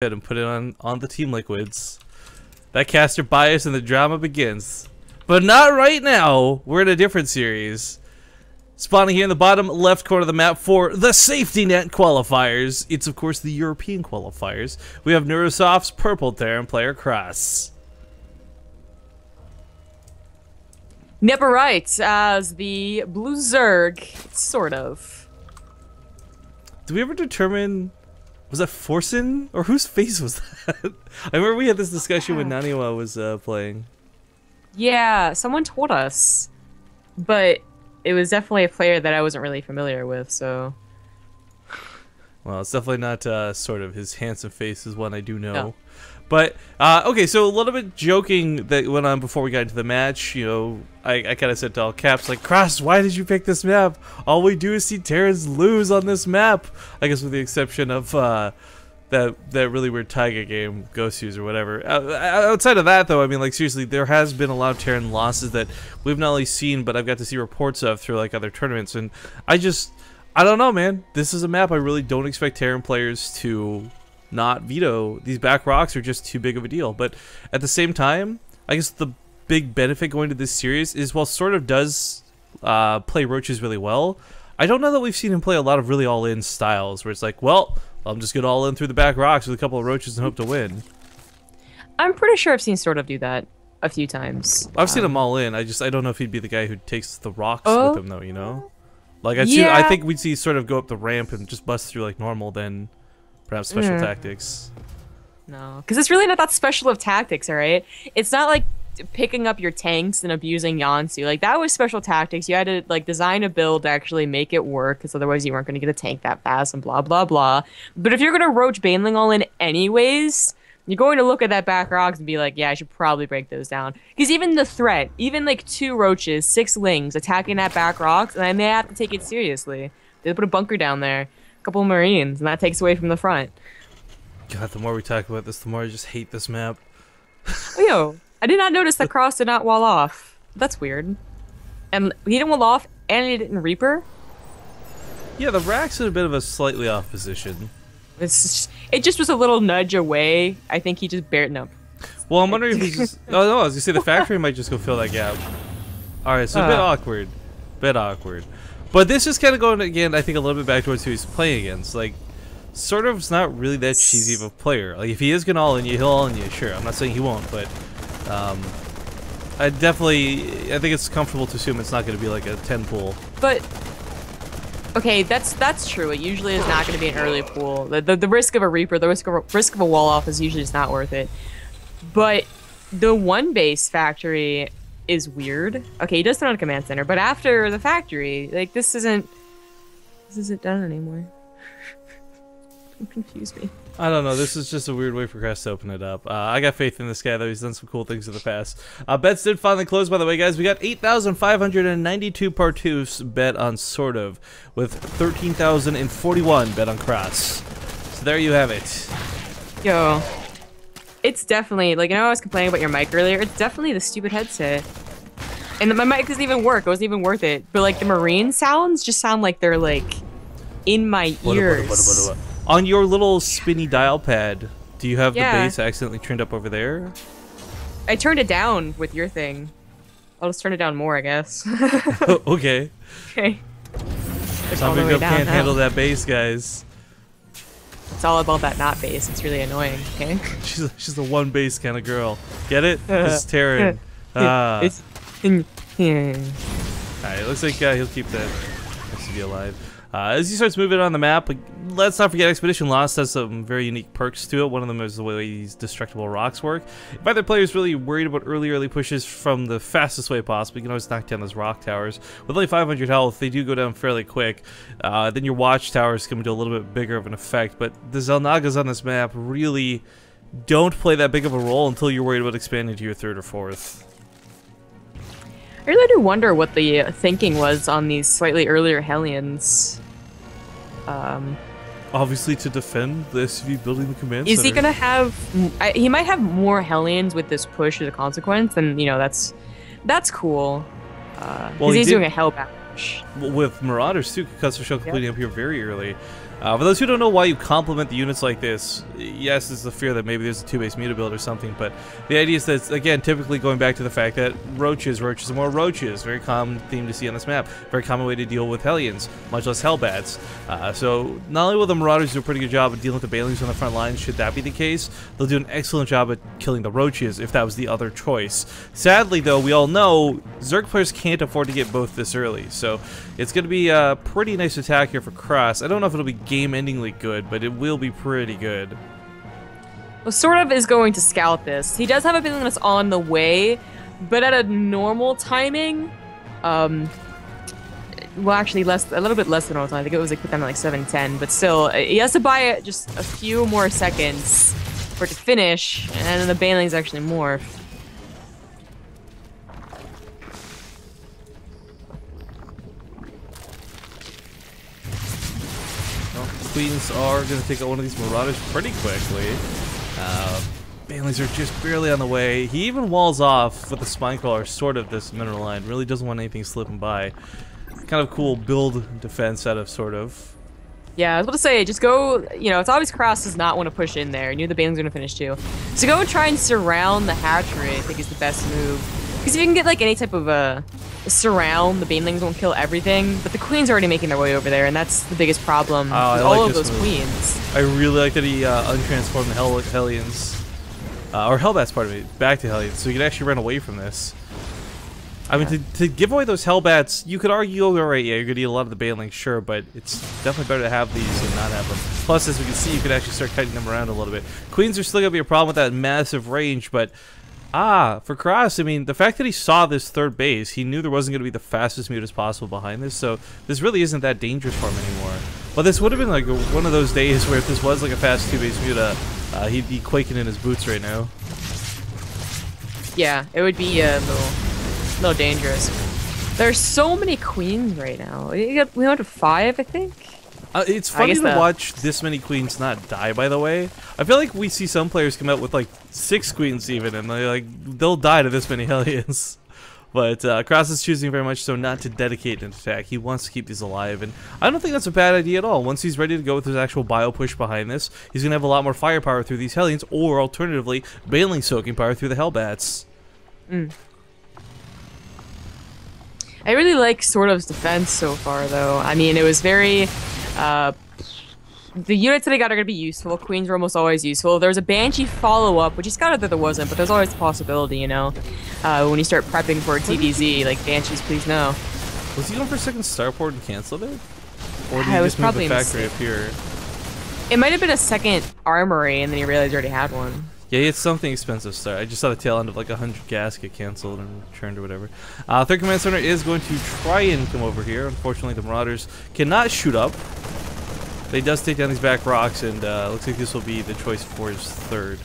and put it on the team liquids. That caster bias and the drama begins. But not right now. We're in a different series. Spawning here in the bottom left corner of the map for the safety net qualifiers. It's of course the European qualifiers. We have Neurosoft's purple Terran player Krass. Yep, right. As the blue Zerg, sort of. Did we ever determine? Was that Forsen? Or whose face was that? I remember we had this discussion when Naniwa was playing. Yeah, someone told us. But it was definitely a player that I wasn't really familiar with, so... Well, it's definitely not sort of. His handsome face is one I do know. No. But, okay, so a little bit joking that went on before we got into the match. You know, I kind of said to all caps, like, Krass, why did you pick this map? All we do is see Terrans lose on this map. I guess with the exception of that really weird Taiga game, Ghost Use or whatever. Outside of that, though, I mean, like, seriously, there has been a lot of Terran losses that we've not only seen, but I've got to see reports of through, like, other tournaments. And I don't know, man. This is a map I really don't expect Terran players to not veto. These back rocks are just too big of a deal. But at the same time, I guess the big benefit going to this series is while SortOf does play roaches really well, I don't know that we've seen him play a lot of really all-in styles where it's like, well, I'm just gonna all in through the back rocks with a couple of roaches and hope to win. I'm pretty sure I've seen SortOf do that a few times. I've seen him all in. I don't know if he'd be the guy who takes the rocks with him though, you know? Like I think we'd see SortOf go up the ramp and just bust through like normal, then perhaps special tactics. No, because it's really not that special of tactics, alright? It's not like picking up your tanks and abusing Yansu. Like, that was special tactics. You had to, like, design a build to actually make it work, because otherwise you weren't going to get a tank that fast and blah, blah, blah. But if you're going to roach Baneling all in anyways, you're going to look at that back rocks and be like, yeah, I should probably break those down. Because even the threat, even, like, 2 roaches, 6 lings attacking that back rocks, and I may have to take it seriously. They put a bunker down there, a couple of marines, and that takes away from the front. God, the more we talk about this, the more I just hate this map. Oh, yo, I did not notice that Krass did not wall off. That's weird. And he didn't wall off, and he didn't Reaper? Yeah, the rack's in a bit of a slightly off position. It just was a little nudge away. I think he just bared up. Well, I'm wondering if he's just... Oh, no, I was going to say the factory might just go fill that gap. Alright, so a bit awkward. Bit awkward. But this is kind of going, again, I think a little bit back towards who he's playing against. Like, SortOf's not really that cheesy of a player. Like, if he is gonna all in you, he'll all in you, sure. I'm not saying he won't, but I think it's comfortable to assume it's not gonna be like a 10 pool. But okay, that's true. It usually is not gonna be an early pool. The risk of a Reaper, the risk of a wall off is usually just not worth it. But the one base factory is weird. Okay, he does turn on a command center, but after the factory, like this isn't done anymore. Confuse me. I don't know. This is just a weird way for Krass to open it up. I got faith in this guy, though. He's done some cool things in the past. Bets did finally close, by the way, guys. We got 8,592 partoofs bet on SortOf, with 13,041 bet on Krass. So there you have it. Yo, it's definitely, like, you know, I was complaining about your mic earlier. It's definitely the stupid headset. And my mic doesn't even work. It wasn't even worth it. But, like, the marine sounds just sound like they're, like, in my ears. On your little spinny dial pad, do you have the bass accidentally turned up over there? I turned it down with your thing. I'll just turn it down more, I guess. Okay. Okay. Some people can't handle that bass, guys. It's all about that not bass. It's really annoying, okay? She's a one bass kind of girl. Get it? This is Terran. Alright, looks like he'll keep that. Has to be alive. As he starts moving on the map, let's not forget Expedition Lost has some very unique perks to it. One of them is the way these destructible rocks work. If either player is really worried about early pushes from the fastest way possible, you can always knock down those rock towers. With only 500 health, they do go down fairly quick. Then your watchtowers come into a little bit bigger of an effect. But the Xel'Nagas on this map really don't play that big of a role until you're worried about expanding to your 3rd or 4th. I really do wonder what the thinking was on these slightly earlier Hellions. Obviously to defend the SUV building the command center. Is center. He gonna have... he might have more Hellions with this push as a consequence, and, you know, that's cool. Because he's doing a Hellbound push. With Marauders too, Custer Shell completing up here very early. For those who don't know why you complement the units like this, yes, there's the fear that maybe there's a 2-base mutabuild or something, but the idea is that, again, typically going back to the fact that roaches and more roaches, very common theme to see on this map, very common way to deal with Hellions, much less Hellbats. So not only will the Marauders do a pretty good job of dealing with the Banelings on the front lines, should that be the case, they'll do an excellent job at killing the roaches if that was the other choice. Sadly, though, we all know Zerg players can't afford to get both this early, so it's going to be a pretty nice attack here for Krass. I don't know if it'll be game-endingly good, but it will be pretty good. Well, SortOf is going to scout this. He does have a feeling that's on the way, but at a normal timing, well, actually, a little bit less than normal time. I think it was like put down at like 7:10, but still, he has to buy just a few more seconds for it to finish, and then the Banelings actually morph. Queens are going to take out one of these Marauders pretty quickly. Banelings are just barely on the way. He even walls off with the Spinecrawler, sort of this mineral line. Really doesn't want anything slipping by. Kind of cool build defense out of SortOf. Yeah, I was about to say, just go, you know, it's obvious Krass does not want to push in there. He knew the Banelings were going to finish too. So go and try and surround the hatchery, I think is the best move. Because if you can get like any type of surround, the Banelings won't kill everything, but the Queens are already making their way over there, and that's the biggest problem with all of those Queens. I really like that he untransformed the Hellions, or Hellbats, pardon me, back to Hellions, so you can actually run away from this. I mean, to give away those Hellbats, you could argue, alright, yeah, you're going to need a lot of the Banelings, sure, but it's definitely better to have these than not have them. Plus, as we can see, you could actually start cutting them around a little bit. Queens are still going to be a problem with that massive range, but for Krass, I mean, the fact that he saw this third base, he knew there wasn't going to be the fastest mute as possible behind this, so this really isn't that dangerous for him anymore. But this would have been like one of those days where if this was like a fast 2-base mute, he'd be quaking in his boots right now. Yeah, it would be a little dangerous. There's so many Queens right now. We went to 5, I think. It's funny to watch this many Queens not die, by the way. I feel like we see some players come out with like 6 Queens even, and they'll die to this many Hellions. But Krass is choosing very much so not to dedicate an attack. He wants to keep these alive, and I don't think that's a bad idea at all. Once he's ready to go with his actual bio push behind this, he's going to have a lot more firepower through these Hellions, or alternatively, Baneling soaking power through the Hellbats. I really like SortOf's defense so far, though. I mean, it was very... the units that I got are going to be useful. Queens were almost always useful. There was a Banshee follow-up, which he scouted that there wasn't, but there's always the possibility, you know? When you start prepping for a TDZ, like, Banshees, please no. Was he going for a second starport and canceled it? Or did he just move the factory up here? It might have been a second armory, and then he realized he already had one. Yeah, it's something expensive start. I just saw the tail end of like 100 gas get canceled and returned or whatever. Third Command Center is going to try and come over here. Unfortunately, the Marauders cannot shoot up. But he does take down these back rocks, and looks like this will be the choice for his third.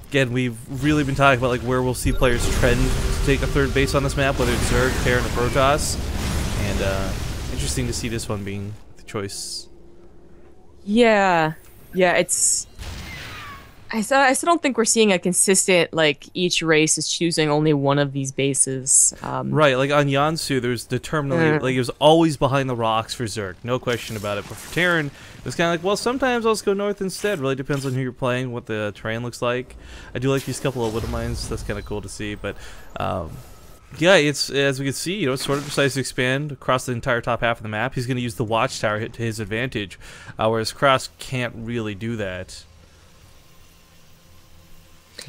Again, we've really been talking about like where we'll see players trend to take a third base on this map, whether it's Zerg, Terran, or Protoss. And interesting to see this one being the choice. Yeah, it's... I still don't think we're seeing a consistent, like, each race is choosing only one of these bases. Right, like on Yansu, there's determinately, like, it was always behind the rocks for Zerg, no question about it. But for Terran, it was kind of like, well, sometimes I'll just go north instead. Really depends on who you're playing, what the terrain looks like. I do like these couple of Widow Mines, that's kind of cool to see. But, yeah, it's, as we can see, you know, SortOf decides to expand across the entire top half of the map. He's going to use the Watchtower hit to his advantage, whereas Krass can't really do that.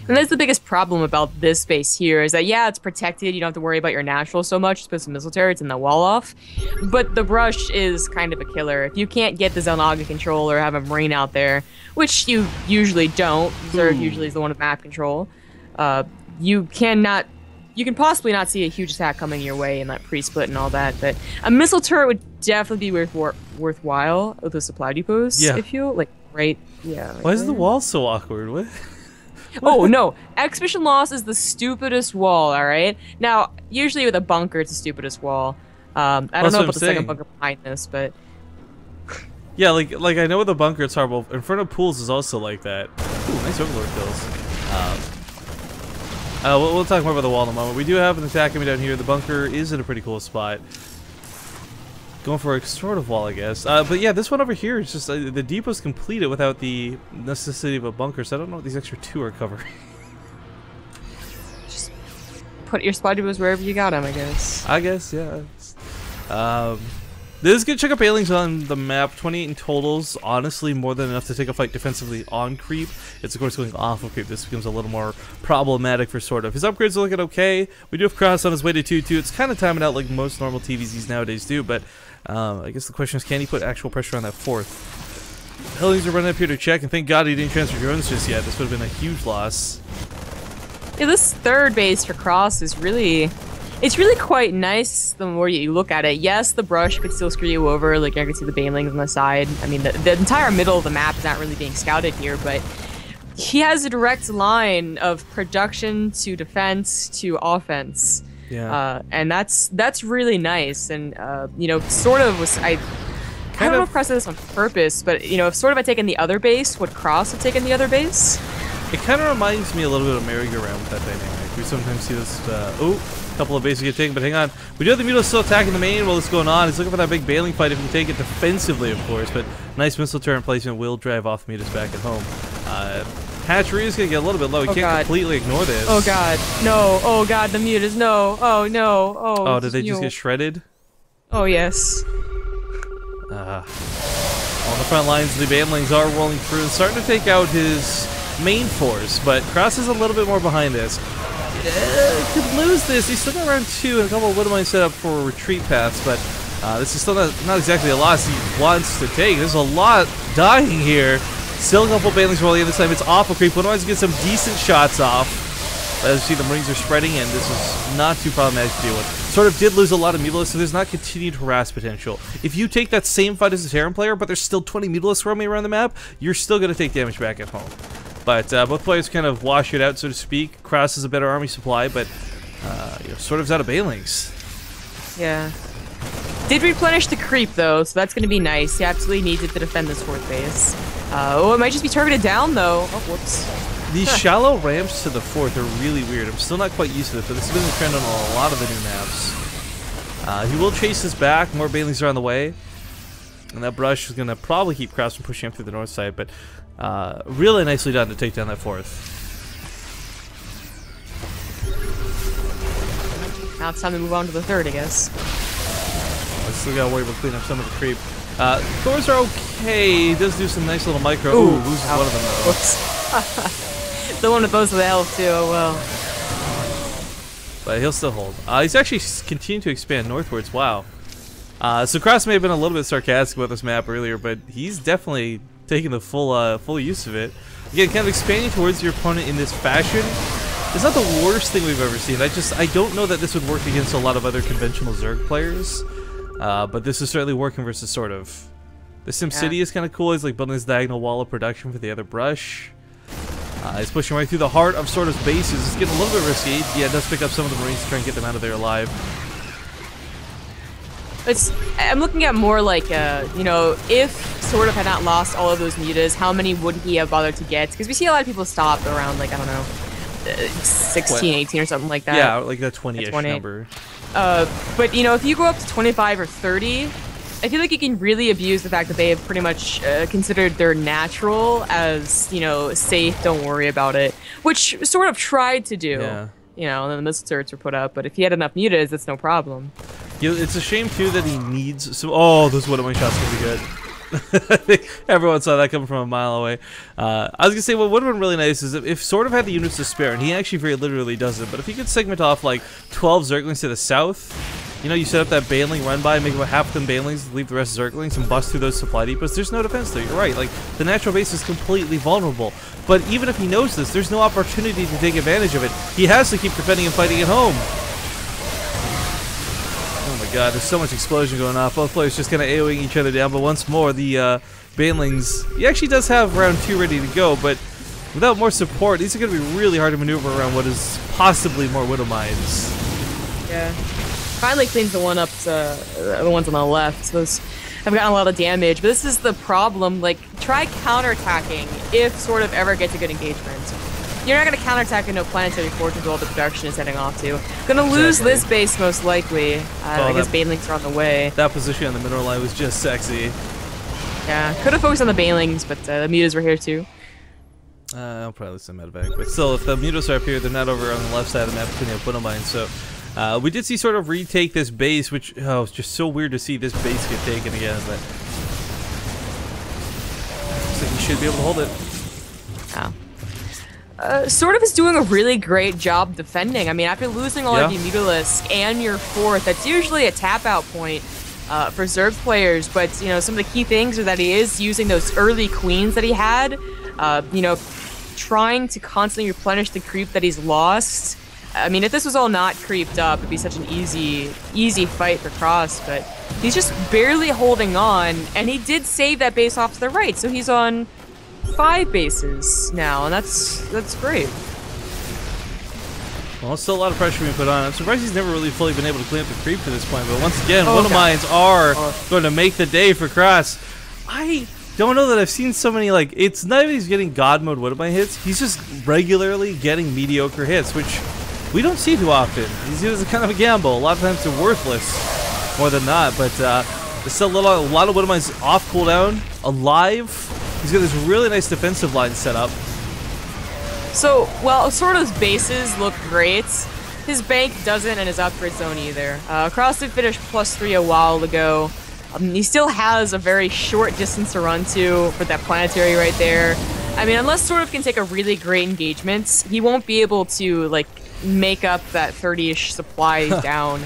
And that's the biggest problem about this base here is that, yeah, it's protected. You don't have to worry about your natural so much. Just put some missile turrets and the wall off. But the brush is kind of a killer. If you can't get the Xel'Naga control or have a Marine out there, which you usually don't, Zerg usually is the one with map control, you can possibly not see a huge attack coming your way in that pre-split and all that. But a missile turret would definitely be worthwhile with the supply depots. Yeah. If you, like, right Why is the wall so awkward? What? Oh, no. Exhibition Loss is the stupidest wall, alright? Now, usually with a bunker, it's the stupidest wall. I don't know about the second bunker behind this, but... Yeah, like I know with the bunker it's horrible. In front of pools is also like that. Ooh, nice Overlord kills. We'll talk more about the wall in a moment. We do have an attack coming down here. The bunker is in a pretty cool spot. Going for a sort of wall, I guess. But yeah, this one over here is just the depot's completed without the necessity of a bunker, so I don't know what these extra 2 are covering. Just put your spot depots wherever you got them, I guess. I guess, yeah. There's a good chunk of bailings on the map, 28 in totals. Honestly, more than enough to take a fight defensively on creep. It's of course going off of creep. This becomes a little more problematic for sort of. His upgrades are looking okay. We do have Krass on his way to 2-2. It's kind of timing out like most normal TVZs nowadays do, but I guess the question is, can he put actual pressure on that 4th? Hellings are running up here to check, and thank God he didn't transfer drones just yet. This would have been a huge loss. Yeah, this 3rd base for Krass is really... It's really quite nice the more you look at it. Yes, the brush could still screw you over. Like, I can see the banelings on the side. I mean, the entire middle of the map is not really being scouted here, but he has a direct line of production to defense to offense. Yeah. And that's really nice. And, you know, sort of was... I don't know if Krass did this on purpose, but, you know, if sort of had taken the other base, would Krass have taken the other base? It kind of reminds me a little bit of merry-go-round with that dynamic. We sometimes see this, a couple of bases get taken, but hang on. We do have the Mutals still attacking the main while this is going on. He's looking for that big bailing fight if he can take it defensively, of course, but nice missile turret placement will drive off the Mutals back at home. Hatchery is going to get a little bit low. He can't completely ignore this. Oh god, no. Oh god, the Mutals, no. Oh no. Oh, did they just get shredded? Oh yes. On the front lines, the banelings are rolling through and starting to take out his main force, but Krass is a little bit more behind this. Could lose this. He's still got round 2 and a couple of Widowmines set up for retreat paths, but this is still not exactly a loss he wants to take. There's a lot dying here. Still a couple banelings rolling in. This time it's off a creep. Widowmines get some decent shots off. As you see, the Marines are spreading in. This is not too problematic to deal with. Sort of did lose a lot of Mutalisks, so there's not continued harass potential. If you take that same fight as a Terran player, but there's still 20 Mutalisks roaming around the map, you're still going to take damage back at home. But both players kind of wash it out, so to speak. Krass is a better army supply, but you know, sort of's out of banelings. Yeah. Did replenish the creep, though, so that's going to be nice. He absolutely needs it to defend this 4th base. Oh, it might just be targeted down, though. Oh, whoops. These shallow ramps to the 4th are really weird. I'm still not quite used to it, but this has been the trend on a lot of the new maps. He will chase this back. More banelings are on the way. And that brush is going to probably keep Krass from pushing him through the north side, but really nicely done to take down that 4th. Now it's time to move on to the 3rd, I guess. I still got to worry about cleaning up some of the creep. Thors are okay. He does do some nice little micro. Ooh, loses one of them, though. Whoops. The one with those with the health, too. Oh, well. But he'll still hold. He's actually continuing to expand northwards. Wow. So Krass may have been a little bit sarcastic about this map earlier, but he's definitely taking the full use of it. Again, kind of expanding towards your opponent in this fashion. It's not the worst thing we've ever seen. I don't know that this would work against a lot of other conventional Zerg players, but this is certainly working versus sort of. The SimCity is kind of cool. He's like building this diagonal wall of production for the other brush. He's pushing right through the heart of sort of bases. It's getting a little bit risky. Yeah, it does pick up some of the Marines to try and get them out of there alive. I'm looking at more like, you know, if sort of had not lost all of those mutas, how many would he have bothered to get? Because we see a lot of people stop around, like, I don't know, 16, 18 or something like that. Yeah, like that 20-ish number. But, you know, if you go up to 25 or 30, I feel like you can really abuse the fact that they have pretty much considered their natural as, you know, safe, don't worry about it, which sort of tried to do. Yeah. You know, and then the missile turrets were put up, but if he had enough mutas, that's no problem. You know, it's a shame, too, that he needs some... Oh, those Widowmine shots could be good. I think everyone saw that coming from a mile away. I was going to say, what would have been really nice is if sort of had the units to spare, and he actually very literally doesn't, but if he could segment off, like, 12 Zerglings to the south... You know, you set up that baneling run by, make about half them banelings, leave the rest Zerglings, and bust through those supply depots. There's no defense there. You're right. Like, the natural base is completely vulnerable. But even if he knows this, there's no opportunity to take advantage of it. He has to keep defending and fighting at home. Oh my god, there's so much explosion going on. Both players just kind of AoEing each other down. But once more, the banelings... He actually does have round 2 ready to go, but without more support, these are going to be really hard to maneuver around what is possibly more Widowmines. Yeah. Finally cleans the ones on the left. Those have gotten a lot of damage, but this is the problem. Like, try counterattacking if sort of ever gets a good engagement. you're not gonna counterattack a no planetary fortress while the production is heading off to. Gonna lose this base most likely. I guess banelings are on the way. That position on the mineral line was just sexy. Yeah, could have focused on the banelings, but the mutas were here too. I'll probably lose some medevac, but still, if the mutas are up here, they're not over on the left side of the map between the Widow mines. So we did see sort of retake this base, which it's just so weird to see this base get taken again. But looks like you should be able to hold it. Yeah. SortOf is doing a really great job defending. I mean, after losing all of your Mutalisk and your 4th, that's usually a tap-out point for Zerg players. But, you know, some of the key things are that he is using those early queens that he had, you know, trying to constantly replenish the creep that he's lost. I mean, if this was all not creeped up, it'd be such an easy fight for Krass, but he's just barely holding on, and he did save that base off to the right, so he's on 5 bases now, and that's great. Well, still a lot of pressure being put on. I'm surprised he's never really fully been able to clean up the creep to this point, but once again, Widow mines are going to make the day for Krass. I don't know that I've seen so many, like, it's not even he's getting God mode Widow mine hits, he's just regularly getting mediocre hits, which we don't see too often. He's used as kind of a gamble. A lot of times they're worthless, more than not, but there's still a lot of Widow mines off cooldown, alive. He's got this really nice defensive line set up. So, well, SortOf's bases look great. His bank doesn't, and his upgrade zone either. Krass did finish +3 a while ago. He still has a very short distance to run to for that planetary right there. I mean, unless SortOf can take a really great engagement, he won't be able to, like, make up that 30-ish supply down.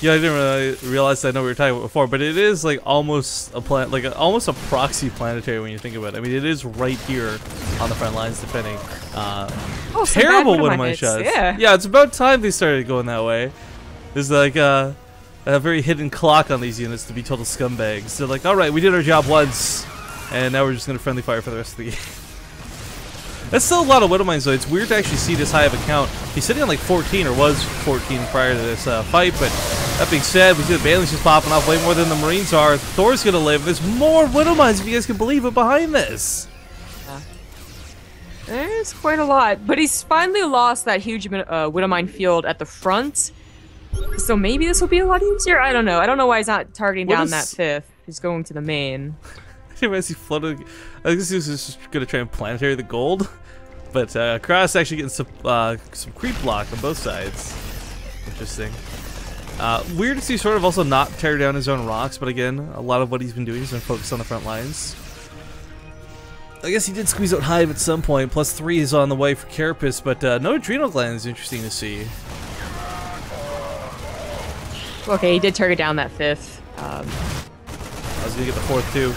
Yeah, I didn't really realize I know we were talking about before, but it is like almost a almost a proxy planetary when you think about it. I mean, it is right here on the front lines defending. Terrible Widow mine shots. Yeah, it's about time they started going that way. There's like a very hidden clock on these units to be total scumbags. They're like, all right, we did our job once, and now we're just gonna friendly fire for the rest of the game. That's still a lot of Widow mines, though. It's weird to actually see this high of a count. He's sitting on like 14, or was 14 prior to this fight, but that being said, we see the Banelings just popping off way more than the Marines are. Thor's gonna live. There's more Widow mines, if you guys can believe it, behind this. There's quite a lot, but he's finally lost that huge Widow mine field at the front. So maybe this will be a lot easier? I don't know. I don't know why he's not targeting down that 5th. He's going to the main. As he floated, I guess he was just gonna try and planetary the gold, but Krass actually getting some creep block on both sides. Interesting. Weird to see SortOf also not tear down his own rocks, but again, a lot of what he's been doing has been focused on the front lines. I guess he did squeeze out Hive at some point. +3 is on the way for Carapace, but no adrenal gland is interesting to see. Okay, he did target down that 5th. I was gonna get the 4th too.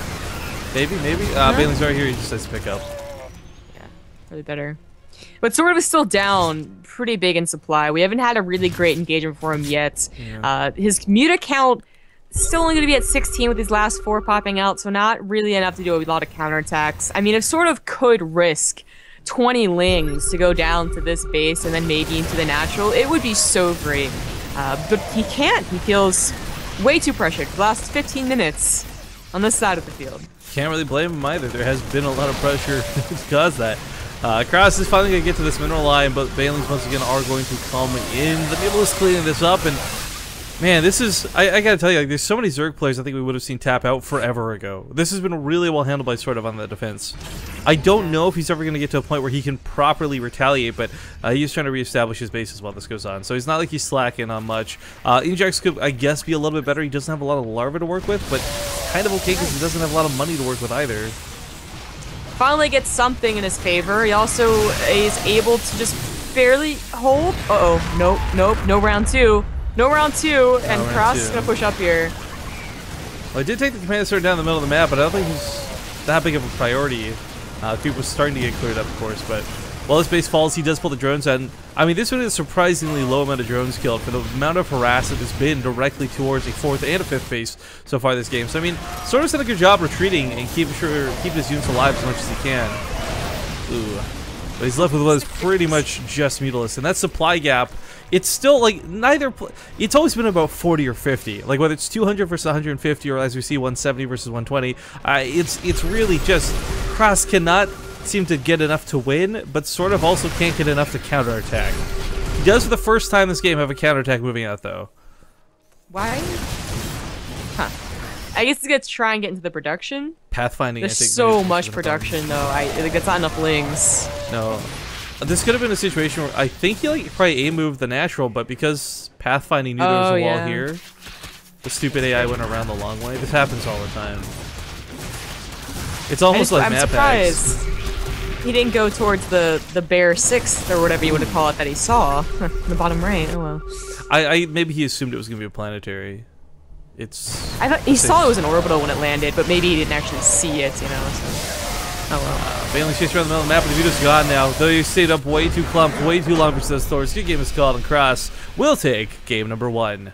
Maybe. Baneling's right here, he just has to pick up. Yeah, probably better. But SortOf is still down pretty big in supply. We haven't had a really great engagement for him yet. Yeah. His muta count still only going to be at 16 with these last 4 popping out, so not really enough to do a lot of counterattacks. I mean, if SortOf could risk 20 lings to go down to this base and then maybe into the natural, it would be so great. But he can't. He feels way too pressured for the last 15 minutes on this side of the field. Can't really blame him either. There has been a lot of pressure to cause that. Krass is finally going to get to this mineral line, but Banelings once again are going to come in. The middle is cleaning this up, and man, this is, I gotta tell you, like, there's so many Zerg players I think we would have seen tap out forever ago. This has been really well handled by SortOf on the defense. I don't know if he's ever going to get to a point where he can properly retaliate, but he's trying to reestablish his bases while this goes on. So he's not like he's slacking on much. Injax could, I guess, be a little bit better. He doesn't have a lot of larvae to work with, but kind of okay because he doesn't have a lot of money to work with either. Finally gets something in his favor. He also is able to just barely hold. Nope, no round 2. No round 2, and Krass is going to push up here. Well, I did take the command center down the middle of the map, but I don't think he's that big of a priority. Creep was starting to get cleared up, of course, but while his base falls, he does pull the drones out. And, I mean, this one is a surprisingly low amount of drones killed for the amount of harass that has been directly towards a 4th and a 5th base so far this game. So, I mean, SortOf's done a good job retreating and keeping his units alive as much as he can. Ooh. But he's left with what is pretty much just Mutalisk, and that supply gap, it's still like it's always been about 40 or 50. Like whether it's 200 versus 150, or as we see 170 versus 120, it's really just Krass cannot seem to get enough to win, but sort of also can't get enough to counterattack. He does for the first time this game have a counterattack moving out, though. Why? Huh. I guess he's gonna try and get into the production. Pathfinding, There's I think. so much production, though. Like, that's not enough lings. No. This could have been a situation where I think he like probably A-moved the natural, but because pathfinding knew there was a wall here, the stupid AI went around the long way. This happens all the time. It's almost like map hacks. I'm surprised he didn't go towards the bear 6th or whatever you want to call it that he saw in the bottom right. Oh well. Maybe he assumed it was gonna be a planetary. I thought he saw it was an orbital when it landed, but maybe he didn't actually see it, you know. So. Oh well. Failing chase around the middle of the map, but the video's gone now. Though you stayed up way too clumped, way too long for those Thors. Your game is called, and Krass will take game number 1.